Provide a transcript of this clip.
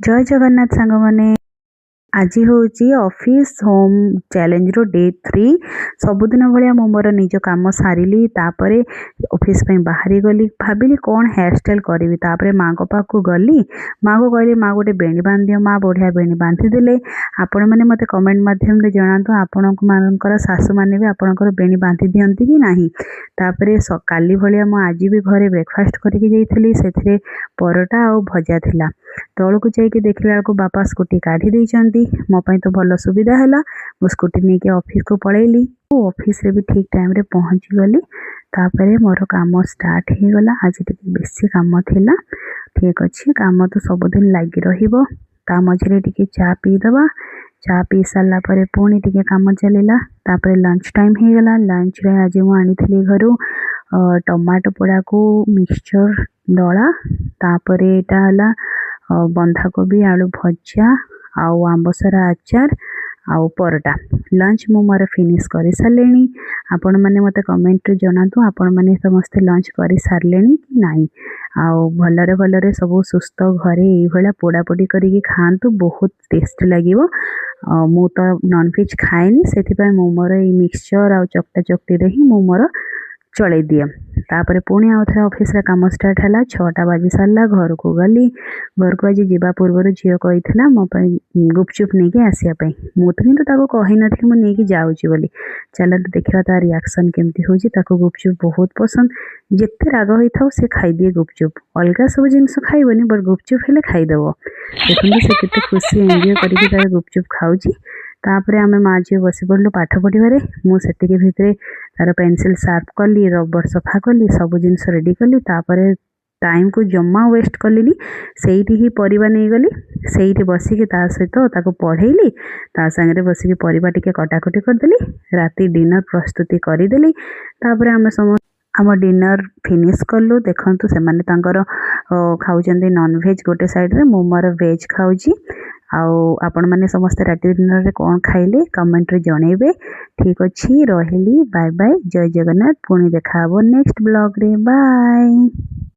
जय जगन्नाथ सांग माने आज हूँ ऑफिस होम चैलेंज रो डे 3 सबुदिन भाया मु मोर निज काम सारिली तापरे ऑफिस पे बाहरी गली भाविली कौन हेयर स्टाइल करी तापरे माँ को पाक गली माँ को कहली माँ गोटे बेणी बांध दियो माँ बढ़िया बेणी बांधी देले। आपण मैंने मते कमेंट माध्यम जनातु आपण मानकर सासू मैंने भी आपणकर बेणी बांधी दियंती कि नाही। तापरे काली भलिया मु आज भी घरे ब्रेकफास्ट करके जाइथिली सेथिरे परोटा और भजा थिला। तौक जाइए देखला बेलू बापा स्कूटी काढ़ी देइचंती मो पाई तो भल सुविधा है। मु स्कूटी नहीं के ऑफिस को पलैली ऑफिस रे भी ठीक टाइम रे पहुँची गली। तापरे मोर काम स्टार्ट हो गला। आज टिके बेसी काम थिला। ठीक अच्छे काम तो सबुदिन लगी रहिबो। ता मझे टिके चा पीदबा चा पी सारा पर पुणी टिके काम चलला। तापरे लंच टाइम हो गला। लंच रे आज मु आनी घरू टमाटो पोड़ा को मिक्सचर दला तापरे एटा हला बंधाकोबी आलू भजा आउ आंबसरा आचार आउ परोटा लंच मु मोर फिनिश कर सारे। आपण मैंने मत कमेंट रे जनातु आपण मैंने समस्ते लंच कर सारे कि नहीं। आउ भलरे भलरे सब सुस्थ घरे ये पोड़ापोड़ी करके खातु बहुत टेस्ट लगे। मु तो नॉनवेज खाएनी से मु मोर मिक्सचर आउ चकटा चकटी रे ही मु मोर चलई दिए। तापर पुणी आउ थे ऑफिस रे काम स्टार्ट है। 6टा बाजी सारा घर को गली। घर को आज जीवा पूर्व झील कही मो गुपचुप नहीं के आसापी मुझे कितु ताको कही नी मुझे जाऊँगी बोली। चलते देखा तार रिएक्शन केमती होची। ताको गुपचुप बहुत पसंद जिते राग होता सी खाईदिए गुपचुप अलग सब जिनस खाइबनी बट गुपचुप हेले खाईदेव। देखते से केते खुशी एंजॉय करके तार गुपचुप खाऊची। तापर आम माँ झील बस पड़ू पाठ पढ़वे मुझे भितर तार पेनसिल सार्प कली रबर सफा कली सब जिनस रेडी कली। तापर टाइम को जमा वेस्ट कलिनी सेठी ही परिवा नहीं गली सेठी बसिकी ता सहित ताको पढ़ेली ता संगे बसिकी परिवा टिके कटाकटी करदेली। राति डिनर प्रस्तुति करदेली। तापर आम समस्त आम डिनर फिनिश कलु। देखंतु से माने तांकर खाउचंदी नॉन वेज गोटे साइड रे मु मोर वेज खाउची। आउ आपण मैंने समस्त राति डिनर रे कौन खाइले कमेंट रे जणेबे। ठीक अच्छी रही बाय बाय जय जगन्नाथ पुणी देखा नेक्स्ट ब्लॉग रे बाय।